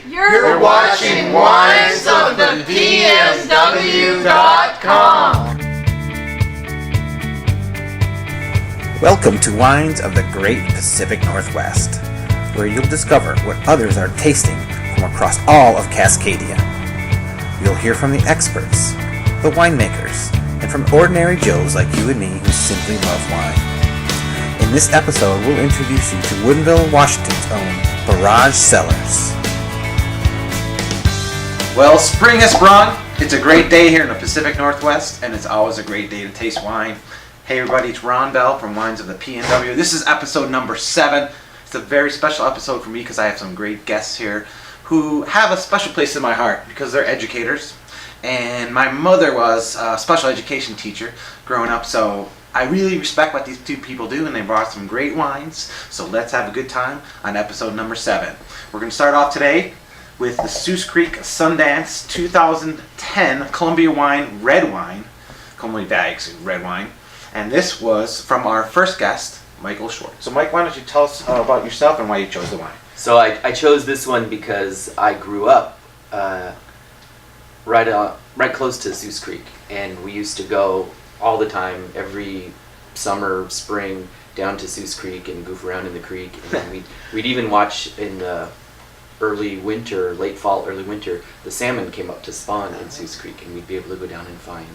You're watching Wines of the PNW.com. Welcome to Wines of the Great Pacific Northwest, where you'll discover what others are tasting from across all of Cascadia. You'll hear from the experts, the winemakers, and from ordinary Joes like you and me who simply love wine. In this episode, we'll introduce you to Woodinville, Washington's own Barrage Cellars. Well, spring has sprung. It's a great day here in the Pacific Northwest, and it's always a great day to taste wine. Hey everybody, it's Ron Bell from Wines of the PNW. This is episode number 7. It's a very special episode for me because I have some great guests here who have a special place in my heart because they're educators. And my mother was a special education teacher growing up, so I really respect what these two people do, and they brought some great wines. So let's have a good time on episode number 7. We're going to start off today with the Seuss Creek Sundance 2010 Columbia Wine Red Wine, Columbia Bags Red Wine, and this was from our first guest, Michael Schwartz. So Mike, why don't you tell us about yourself and why you chose the wine? So I chose this one because I grew up right close to Seuss Creek, and we used to go all the time, every summer, spring, down to Seuss Creek and goof around in the creek, and then we'd even watch in the early winter, late fall, early winter, the salmon came up to spawn in Seuss Creek, and we'd be able to go down and find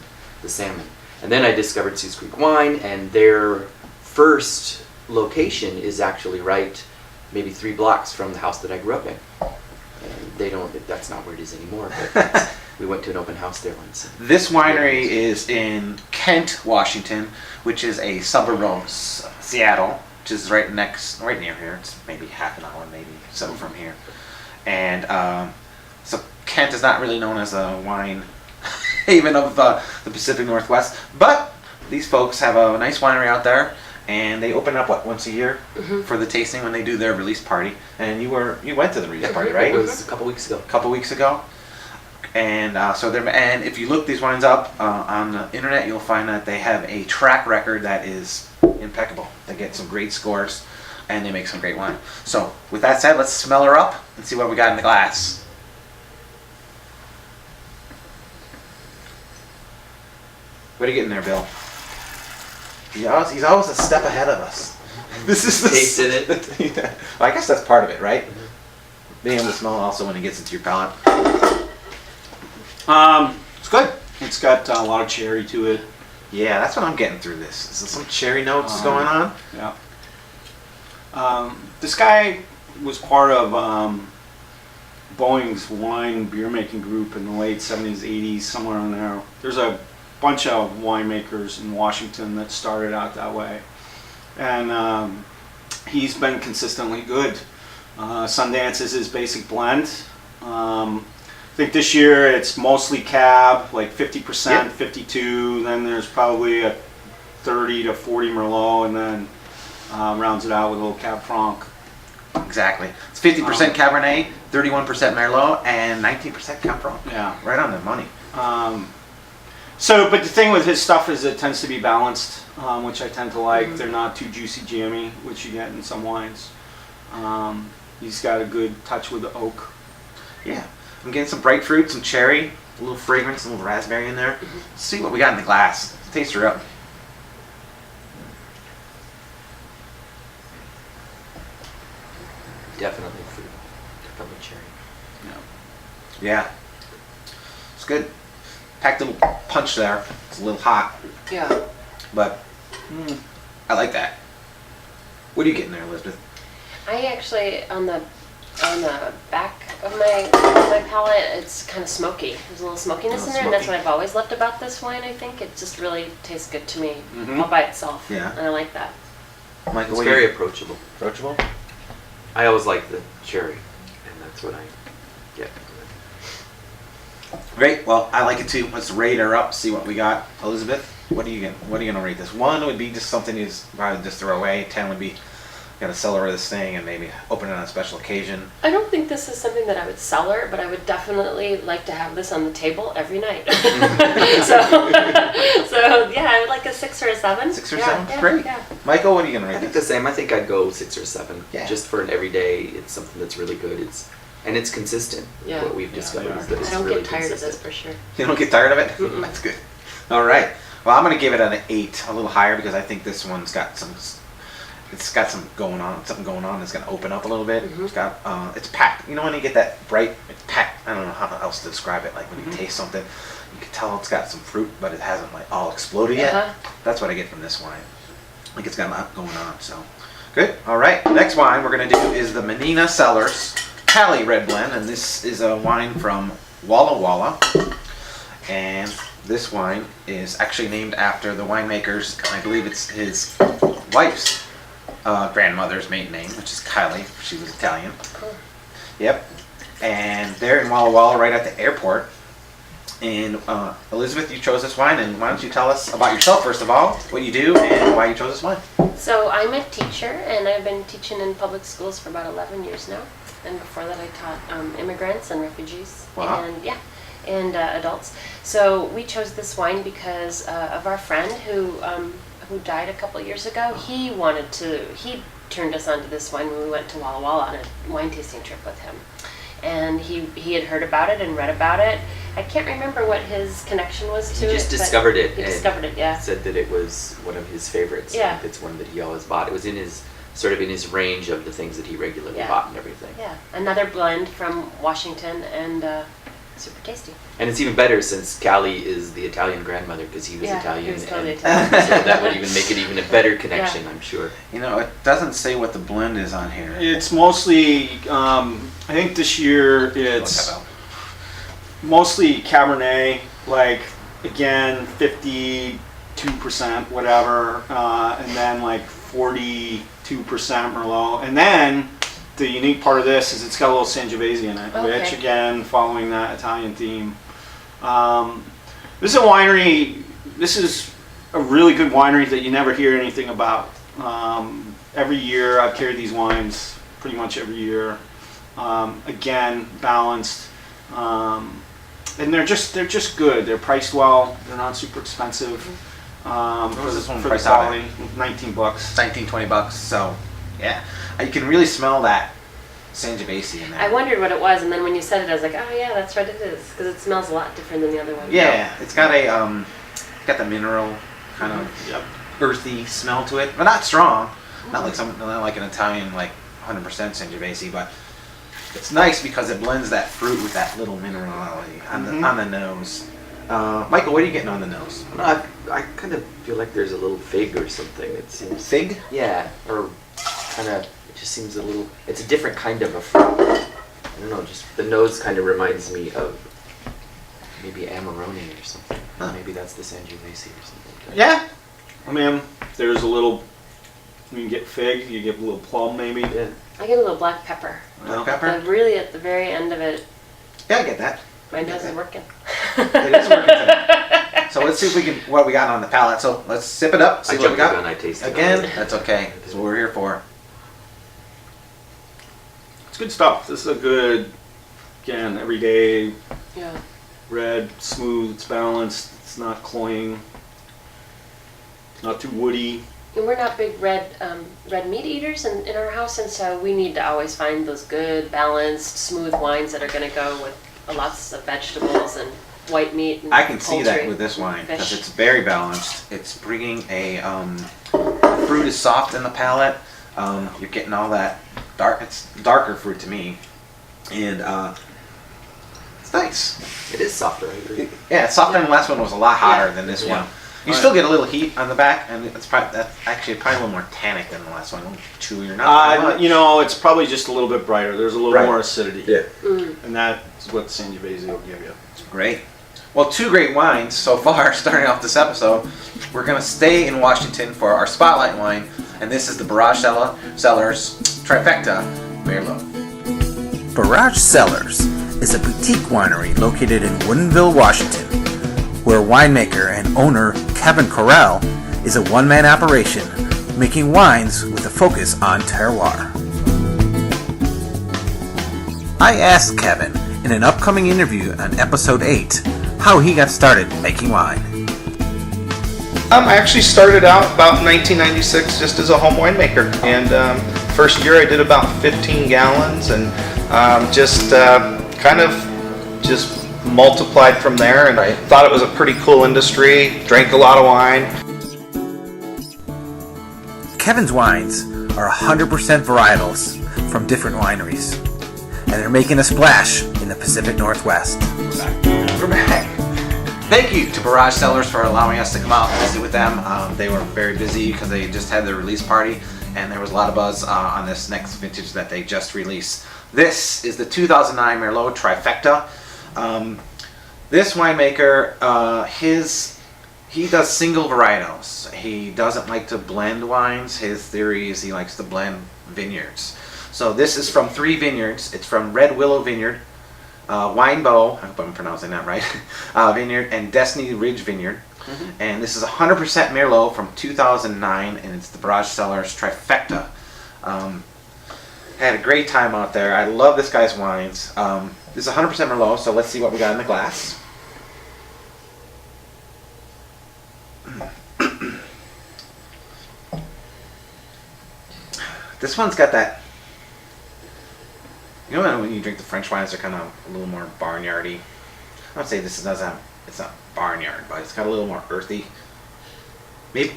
the salmon. And then I discovered Seuss Creek Wine, and their first location is actually right maybe 3 blocks from the house that I grew up in. And that's not where it is anymore, but we went to an open house there once. This winery is in Kent, Washington, which is a suburb of Seattle, which is right near here. It's maybe half an hour, maybe so from here. And so Kent is not really known as a wine haven of the Pacific Northwest, but these folks have a nice winery out there, and they open up once a year for the tasting when they do their release party. And you went to the release party, right? It was a couple weeks ago. And and if you look these wines up on the internet, you'll find that they have a track record that is impeccable. They get some great scores, and they make some great wine. So with that said, let's smell her up and see what we got in the glass. What are you getting there, Bill? He's always a step ahead of us. This is tasted it. Yeah. Well, I guess that's part of it, right? Being able to smell it also when it gets into your palate. It's good. It's got a lot of cherry to it. Yeah, that's what I'm getting through this. Is there some cherry notes going on? Yeah. This guy was part of Boeing's wine beer making group in the late 70s, 80s, somewhere in there. There's a bunch of winemakers in Washington that started out that way. And he's been consistently good. Sundance is his basic blend. I think this year it's mostly cab, like 50%, 52. Then there's probably a 30 to 40 Merlot, and then rounds it out with a little Cab Franc. Exactly. It's 50% Cabernet, 31% Merlot, and 19% Cab Franc. Yeah. Right on the money. But the thing with his stuff is it tends to be balanced, which I tend to like. They're not too juicy, jammy, which you get in some wines. He's got a good touch with the oak. Yeah. I'm getting some bright fruit, some cherry, a little fragrance, a little raspberry in there. Let's see what we got in the glass. Let's taste her up. Definitely fruit. Definitely cherry. Yeah. It's good. Packed little punch there. It's a little hot. Yeah. But I like that. What are you getting there, Elizabeth? I actually, on the back of my palate, it's kind of smoky. There's a little smokiness in there, and that's what I've always loved about this wine, I think. It just really tastes good to me all by itself. Yeah. And I like that. Michael, It's very approachable. approachable? I always like the cherry, and that's what I get. Great. Well, I like it too. Let's rate her up, see what we got. Elizabeth, what are you gonna rate this? 1 would be just something you probably just throw away. 10 would be gotta cellar this thing and maybe open it on a special occasion. I don't think this is something that I would cellar, but I would definitely like to have this on the table every night. so yeah, I would like a 6 or a 7. 6 or 7? Great. Yeah. Michael, what are you gonna rate I think this? the same. I think I'd go 6 or 7. Yeah. Just for an everyday, it's something that's really good. It's And it's consistent. Yeah. What we've discovered is that it's I don't really get tired of consistent. this for sure. You don't get tired of it? Mm-mm. That's good. All right. Well, I'm going to give it an 8, a little higher, because I think this one's got some. It's got something going on. It's going to open up a little bit. Mhm. It's got. It's packed. You know when you get that bright, it's packed. I don't know how else to describe it. Like when you taste something, you can tell it's got some fruit, but it hasn't like all exploded yet. Uh-huh. That's what I get from this wine. I think it's got a lot going on. So good. All right. Next wine we're going to do is the Barrage Cellars Cali Red Blend, and this is a wine from Walla Walla. And this wine is actually named after the winemaker's, I believe it's his wife's grandmother's maiden name, which is Kylie. She was Italian. Cool. Yep. And they're in Walla Walla right at the airport. And Elizabeth, you chose this wine, and why don't you tell us about yourself first of all, what you do, and why you chose this wine? So I'm a teacher, and I've been teaching in public schools for about 11 years now. And before that I taught immigrants and refugees. Wow. And adults. So we chose this wine because of our friend who died a couple years ago. He turned us onto this wine when we went to Walla Walla on a wine tasting trip with him. And he had heard about it and read about it. I can't remember what his connection was to it. He just discovered it. He and discovered it, yeah. Said that it was one of his favorites. Yeah. It's one that he always bought. It was in his range of the things that he regularly Yeah. bought and everything. Yeah, another blend from Washington, and super tasty. And it's even better since Callie is the Italian grandmother, because he was Yeah, Italian. he was totally and Italian. so that would even make it even a better connection, I'm sure. You know, it doesn't say what the blend is on here. It's mostly, I think this year it's Look mostly Cabernet, like again 52% whatever, and then like 42% Merlot, and then the unique part of this is it's got a little Sangiovese in it, Okay. which again following that Italian theme. This is a winery. This is a really good winery that you never hear anything about. Every year I've carried these wines pretty much every year. Again, balanced. And they're just good. They're priced well. They're not super expensive. What was this one for the priced out quality? $19. 19, 20 bucks. So, yeah, you can really smell that Sangiovese in there. I wondered what it was, and then when you said it, I was like, oh yeah, that's right, it is, because it smells a lot different than the other one. Yeah, it's got a got the mineral kind of Yep. earthy smell to it, but not strong. Not like an Italian like 100% Sangiovese, but it's nice because it blends that fruit with that little minerality on the nose. Michael, what are you getting on the nose? I kind of feel like there's a little fig or something. It seems. Fig? Yeah, or kind of. It just seems a little. It's a different kind of a fruit. I don't know. Just the nose kind of reminds me of maybe Amarone or something. Huh. Maybe that's the Sangiovese or something. Yeah. I mean, there's a little. You get fig. You get a little plum maybe. Yeah. I get a little black pepper. Black pepper? Really at the very end of it, Yeah, I get that. my nose is working. It is working today. So let's see if we can what we got on the palate. So let's sip it up. See I what we jumped the got. gun. I tasted Again, it. that's okay. That's what we're here for. It's good stuff. This is a good, again, everyday Yeah. red, smooth. It's balanced. It's not cloying. Not too woody. And we're not big red meat eaters in our house, and so we need to always find those good, balanced, smooth wines that are going to go with lots of vegetables and white meat and I can see that poultry, with this wine because fish. it's very balanced. It's bringing the fruit is soft in the palate. You're getting all that it's darker fruit to me, and it's nice. It is softer. I agree. Yeah, it's softer than the last one. Was a lot hotter Yeah. than this Yeah. one. You still get a little heat on the back, and that's actually probably a little more tannic than the last one. A little chewier, not that much. You know, it's probably just a little bit brighter. There's a little Right. more acidity. Yeah. And that's what Sangiovese will give you. Great. Well, 2 great wines so far starting off this episode. We're going to stay in Washington for our spotlight wine, and this is the Barrage Cellars Trifecta Merlot. Barrage Cellars is a boutique winery located in Woodinville, Washington, where winemaker and owner Kevin Correll is a one-man operation making wines with a focus on terroir. I asked Kevin in an upcoming interview on episode 8 how he got started making wine. I actually started out about 1996 just as a home winemaker, and First year I did about 15 gallons and just kind of just multiplied from there and Right. thought it was a pretty cool industry, drank a lot of wine. Kevin's wines are 100% varietals from different wineries, and they're making a splash in the Pacific Northwest. We're back. Thank you to Barrage Cellars for allowing us to come out and visit with them. They were very busy because they just had their release party, and there was a lot of buzz on this next vintage that they just released. This is the 2009 Merlot Trifecta. This winemaker, he does single varietals. He doesn't like to blend wines. His theory is he likes to blend vineyards. So this is from 3 vineyards. It's from Red Willow Vineyard, Winebow, I hope I'm pronouncing that right, Vineyard, and Destiny Ridge Vineyard. And this is 100% Merlot from 2009, and it's the Barrage Cellars Trifecta. Had a great time out there. I love this guy's wines. This is 100% Merlot, so let's see what we got in the glass. This one's got that, you know when you drink the French wines, they're kind of a little more barnyardy. I would say this doesn't have, it's not barnyard, but it's got a little more earthy. Maybe,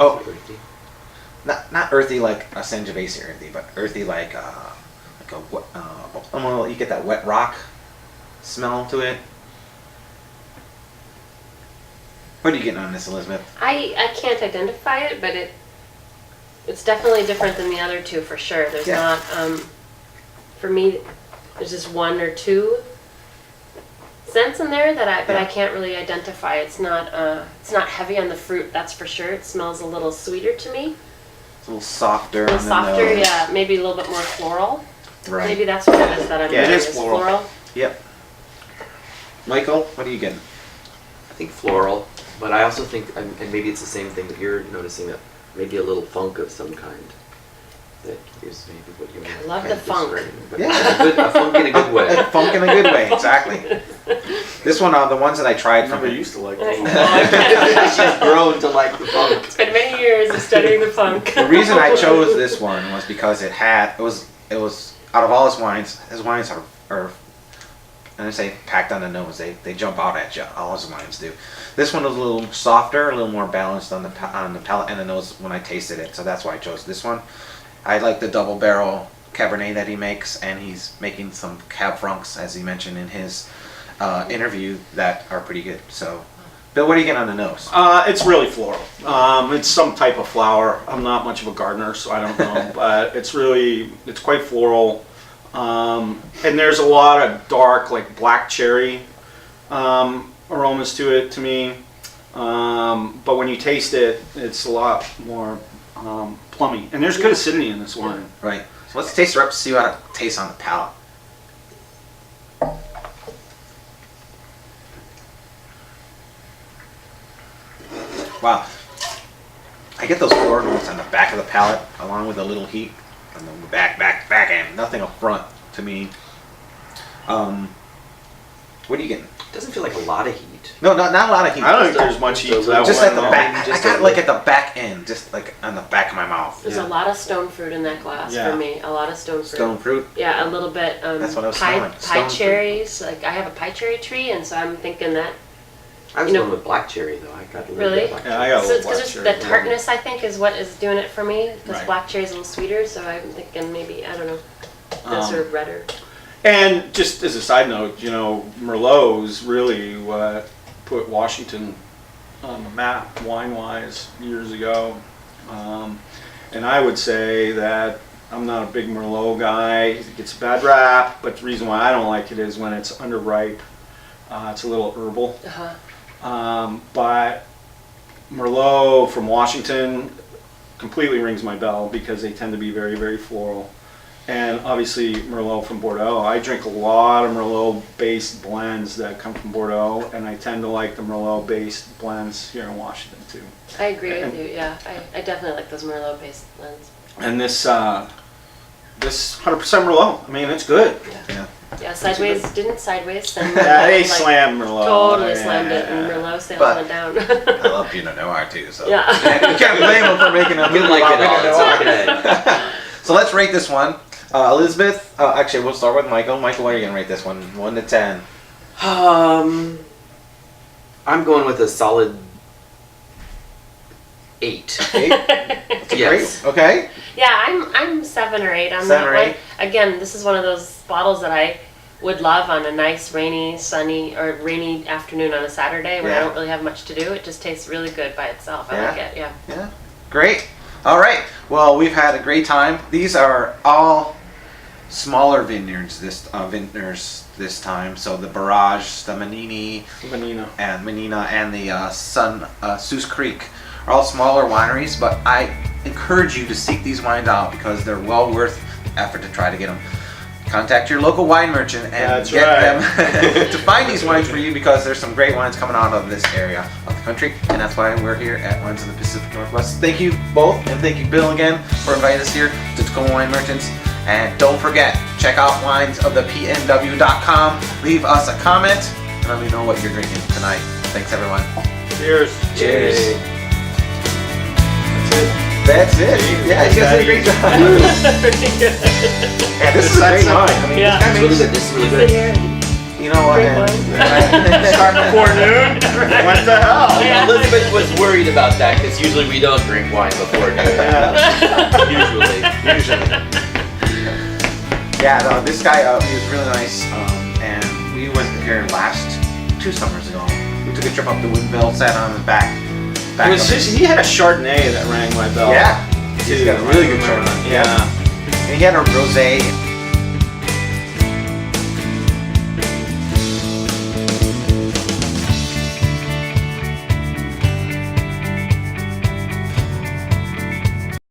not earthy like a Sangiovese earthy, but earthy like a well, you get that wet rock smell to it. What are you getting on this, Elizabeth? I can't identify it, but it's definitely different than the other two for sure. There's not, for me, there's just 1 or 2 scents in there that I can't really identify. It's not heavy on the fruit, that's for sure. It smells a little sweeter to me. It's a little softer. A little softer, yeah. Maybe a little bit more floral. Right. Maybe that's what it is that I'm Yeah, it getting, is floral. Yep. Michael, what are you getting? I think floral, but I also think, and maybe it's the same thing that you're noticing, that maybe a little funk of some kind. That is maybe what you I love the funk. Yeah. A funk in a good way. Funk in a good way, exactly. This one, the ones that I tried from Never used to like I it. She's grown to like the funk. It's been many years of studying the funk. The reason I chose this one was because it was out of all his wines are and I say packed on the nose. They jump out at you. All his wines do. This one was a little softer, a little more balanced on the palate and the nose when I tasted it. So that's why I chose this one. I like the double barrel Cabernet that he makes, and he's making some Cab Francs, as he mentioned in his interview, that are pretty good. So, Bill, what do you get on the nose? It's really floral. It's some type of flower. I'm not much of a gardener, so I don't know, but it's quite floral. And there's a lot of dark, like black cherry aromas to it, to me. But when you taste it, it's a lot more plummy. And there's good acidity in this wine. Right. So let's taste her up to see how it tastes on the palate. Wow. I get those floral notes on the back of the palate, along with a little heat on the back end. Nothing up front to me. What are you getting? Doesn't feel like a lot of heat. No, not a lot of heat. I don't think there's much heat to that Just one. at the no. back. Just I got a it like at the back end, just like on the back of my mouth. There's a lot of stone fruit in that glass Yeah. for me. A lot of stone fruit. Stone fruit. Yeah, a little bit. That's what I was pie, smelling. pie Stone fruit. cherries. Like I have a pie cherry tree, and so I'm thinking that. I was You know- going with black cherry though. I got a little Really? bit of black Yeah, cherry. I got a So little it's black just cherry. the tartness, I think, is what is doing it for me. Because Right. black cherry is a little sweeter, so I'm thinking maybe, I don't know, this or redder. And just as a side note, Merlot's really what put Washington on the map wine-wise years ago. And I would say that I'm not a big Merlot guy. It gets a bad rap, but the reason why I don't like it is when it's underripe. It's a little herbal. But Merlot from Washington completely rings my bell because they tend to be very, very floral. And obviously Merlot from Bordeaux. I drink a lot of Merlot-based blends that come from Bordeaux, and I tend to like the Merlot-based blends here in Washington too. I agree with you, yeah. I definitely like those Merlot-based blends. And this 100% Merlot. I mean, it's good. Yeah, Sideways didn't Sideways send Yeah, they like, slammed Merlot. Totally Yeah. slammed it, and Merlot sales But- went down. I love Pinot Noir too, so Yeah. you can't blame them for making a You movie like about it all. Pinot It's Noir. okay. So let's rate this one. Elizabeth, actually, we'll start with Michael. Michael, what are you gonna rate this one? 1 to 10. I'm going with a solid 8. 8. That's a Yes. great. Okay. Yeah, I'm 7 or 8 on 7 that or one. 8. Again, this is one of those bottles that I would love on a nice rainy, sunny, or rainy afternoon on a Saturday when Yeah. I don't really have much to do. It just tastes really good by itself. I Yeah. like it. Yeah. Yeah. Great. All right. Well, we've had a great time. These are all smaller vineyards this time. So the Barrage, the Vanina. Menina, and the Seuss Creek are all smaller wineries. But I encourage you to seek these wines out because they're well worth the effort to try to get them. Contact your local wine merchant and That's get right. them to find these wines for you because there's some great wines coming out of this area of the country, and that's why we're here at Wines of the Pacific Northwest. Thank you both, and thank you, Bill, again for inviting us here to Tacoma Wine Merchants. And don't forget, check out winesofthepnw.com. Leave us a comment and let me know what you're drinking tonight. Thanks, everyone. Cheers. Cheers. That's it. That's it. Yeah, you guys did a great job. Yeah, this is a great wine. I mean, Yeah. this guy makes This is really Sit good. here and you know what? drink wine. Start before noon. What the hell? Yeah. Elizabeth was worried about that because usually we don't drink wine before noon. Usually. Yeah, no, this guy, he was really nice, and we went here last 2 summers ago. We took a trip up to Woodville, sat on his back. It was he had a Chardonnay that rang my bell. Yeah, he's got a really good I remember Chardonnay. that. Yeah. And he had a rosé.